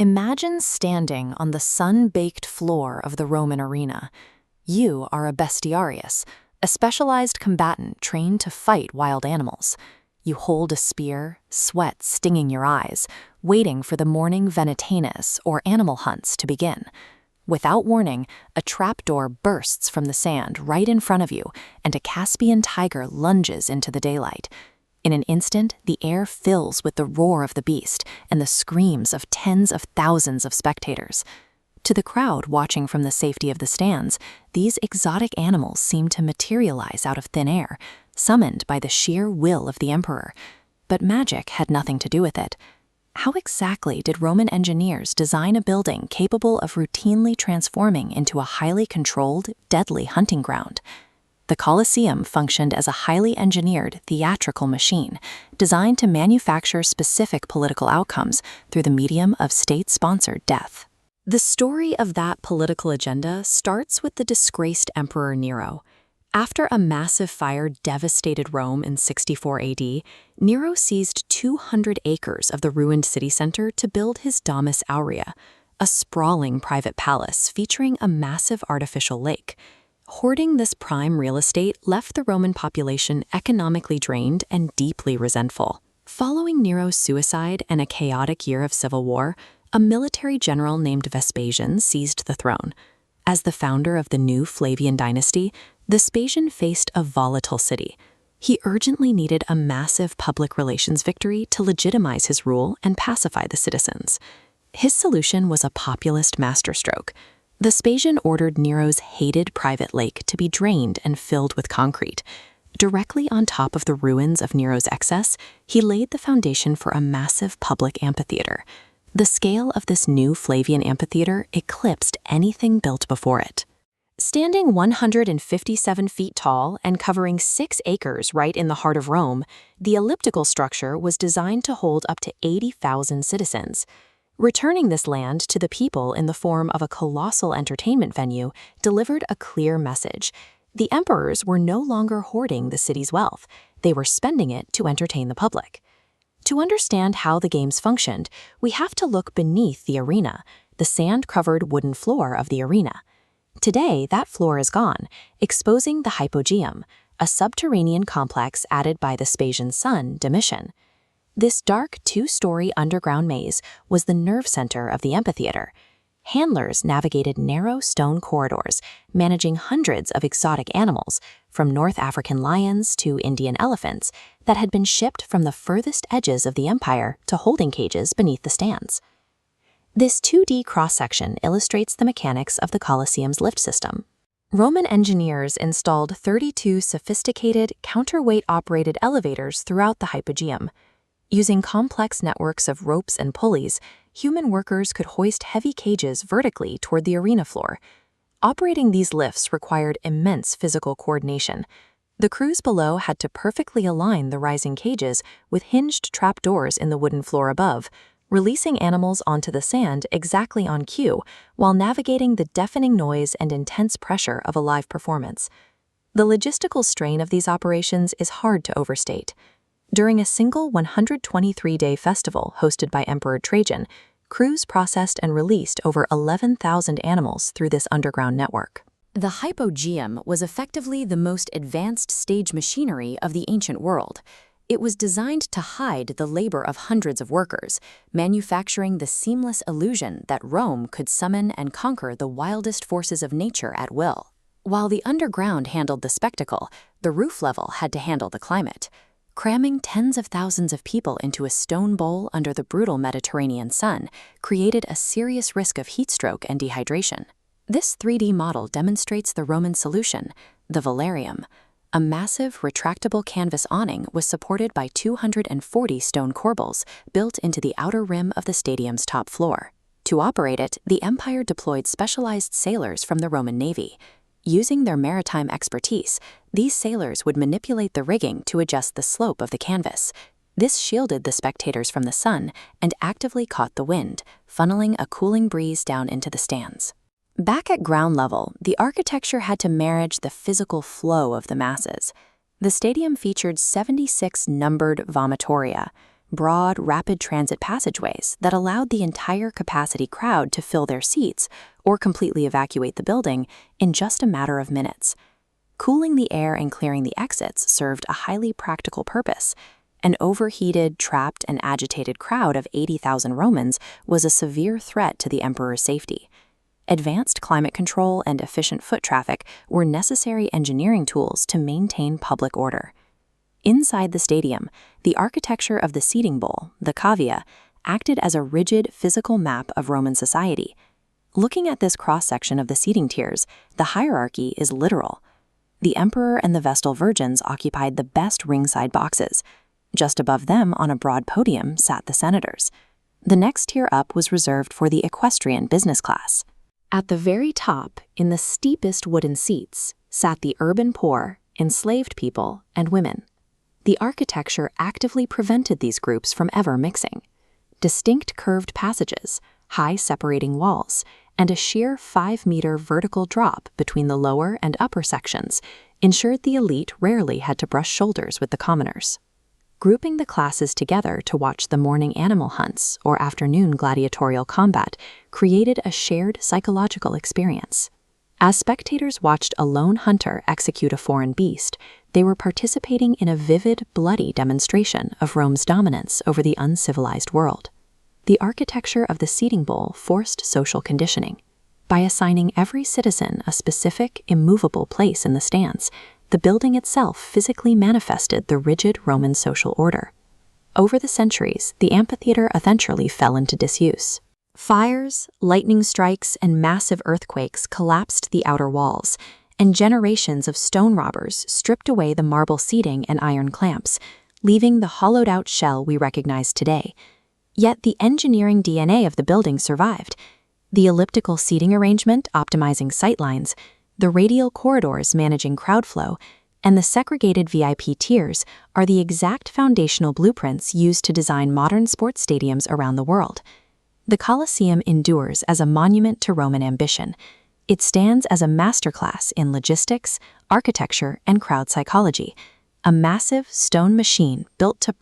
Imagine standing on the sun-baked floor of the Roman arena. You are a bestiarius, a specialized combatant trained to fight wild animals. You hold a spear, sweat stinging your eyes, waiting for the morning venetanus or animal hunts to begin. Without warning, a trapdoor bursts from the sand right in front of you, and a Caspian tiger lunges into the daylight. In an instant, the air fills with the roar of the beast and the screams of tens of thousands of spectators. To the crowd watching from the safety of the stands, these exotic animals seem to materialize out of thin air, summoned by the sheer will of the emperor. But magic had nothing to do with it. How exactly did Roman engineers design a building capable of routinely transforming into a highly controlled, deadly hunting ground? The Colosseum functioned as a highly engineered theatrical machine, designed to manufacture specific political outcomes through the medium of state-sponsored death. The story of that political agenda starts with the disgraced Emperor Nero. After a massive fire devastated Rome in 64 AD, Nero seized 200 acres of the ruined city center to build his Domus Aurea, a sprawling private palace featuring a massive artificial lake. Hoarding this prime real estate left the Roman population economically drained and deeply resentful. Following Nero's suicide and a chaotic year of civil war, a military general named Vespasian seized the throne. As the founder of the new Flavian dynasty, Vespasian faced a volatile city. He urgently needed a massive public relations victory to legitimize his rule and pacify the citizens. His solution was a populist masterstroke. Vespasian ordered Nero's hated private lake to be drained and filled with concrete. Directly on top of the ruins of Nero's excess, he laid the foundation for a massive public amphitheater. The scale of this new Flavian amphitheater eclipsed anything built before it. Standing 157 feet tall and covering 6 acres right in the heart of Rome, the elliptical structure was designed to hold up to 80,000 citizens. Returning this land to the people in the form of a colossal entertainment venue delivered a clear message. The emperors were no longer hoarding the city's wealth. They were spending it to entertain the public. To understand how the games functioned, we have to look beneath the arena, the sand-covered wooden floor of the arena. Today, that floor is gone, exposing the hypogeum, a subterranean complex added by Vespasian's son, Domitian. This dark 2-story underground maze was the nerve center of the amphitheater. Handlers navigated narrow stone corridors, managing hundreds of exotic animals, from North African lions to Indian elephants, that had been shipped from the furthest edges of the empire to holding cages beneath the stands. This 2D cross-section illustrates the mechanics of the Colosseum's lift system. Roman engineers installed 32 sophisticated, counterweight-operated elevators throughout the hypogeum. Using complex networks of ropes and pulleys, human workers could hoist heavy cages vertically toward the arena floor. Operating these lifts required immense physical coordination. The crews below had to perfectly align the rising cages with hinged trapdoors in the wooden floor above, releasing animals onto the sand exactly on cue while navigating the deafening noise and intense pressure of a live performance. The logistical strain of these operations is hard to overstate. During a single 123-day festival hosted by Emperor Trajan, crews processed and released over 11,000 animals through this underground network. The hypogeum was effectively the most advanced stage machinery of the ancient world. It was designed to hide the labor of hundreds of workers, manufacturing the seamless illusion that Rome could summon and conquer the wildest forces of nature at will. While the underground handled the spectacle, the roof level had to handle the climate. Cramming tens of thousands of people into a stone bowl under the brutal Mediterranean sun created a serious risk of heat stroke and dehydration. This 3D model demonstrates the Roman solution, the velarium. A massive, retractable canvas awning was supported by 240 stone corbels built into the outer rim of the stadium's top floor. To operate it, the empire deployed specialized sailors from the Roman Navy. Using their maritime expertise, these sailors would manipulate the rigging to adjust the slope of the canvas. This shielded the spectators from the sun and actively caught the wind, funneling a cooling breeze down into the stands. Back at ground level, the architecture had to manage the physical flow of the masses. The stadium featured 76 numbered vomitoria. broad, rapid transit passageways that allowed the entire capacity crowd to fill their seats or completely evacuate the building in just a matter of minutes. Cooling the air and clearing the exits served a highly practical purpose. An overheated, trapped, and agitated crowd of 80,000 Romans was a severe threat to the emperor's safety. Advanced climate control and efficient foot traffic were necessary engineering tools to maintain public order. Inside the stadium, the architecture of the seating bowl, the cavea, acted as a rigid physical map of Roman society. Looking at this cross-section of the seating tiers, the hierarchy is literal. The emperor and the Vestal virgins occupied the best ringside boxes. Just above them, on a broad podium, sat the senators. The next tier up was reserved for the equestrian business class. At the very top, in the steepest wooden seats, sat the urban poor, enslaved people, and women. The architecture actively prevented these groups from ever mixing. Distinct curved passages, high separating walls, and a sheer 5-meter vertical drop between the lower and upper sections ensured the elite rarely had to brush shoulders with the commoners. Grouping the classes together to watch the morning animal hunts or afternoon gladiatorial combat created a shared psychological experience. As spectators watched a lone hunter execute a foreign beast, they were participating in a vivid, bloody demonstration of Rome's dominance over the uncivilized world. The architecture of the seating bowl forced social conditioning. By assigning every citizen a specific, immovable place in the stands, the building itself physically manifested the rigid Roman social order. Over the centuries, the amphitheater eventually fell into disuse. Fires, lightning strikes, and massive earthquakes collapsed the outer walls, and generations of stone robbers stripped away the marble seating and iron clamps, leaving the hollowed-out shell we recognize today. Yet the engineering DNA of the building survived. The elliptical seating arrangement optimizing sightlines, the radial corridors managing crowd flow, and the segregated VIP tiers are the exact foundational blueprints used to design modern sports stadiums around the world. The Colosseum endures as a monument to Roman ambition. It stands as a masterclass in logistics, architecture, and crowd psychology, a massive stone machine built to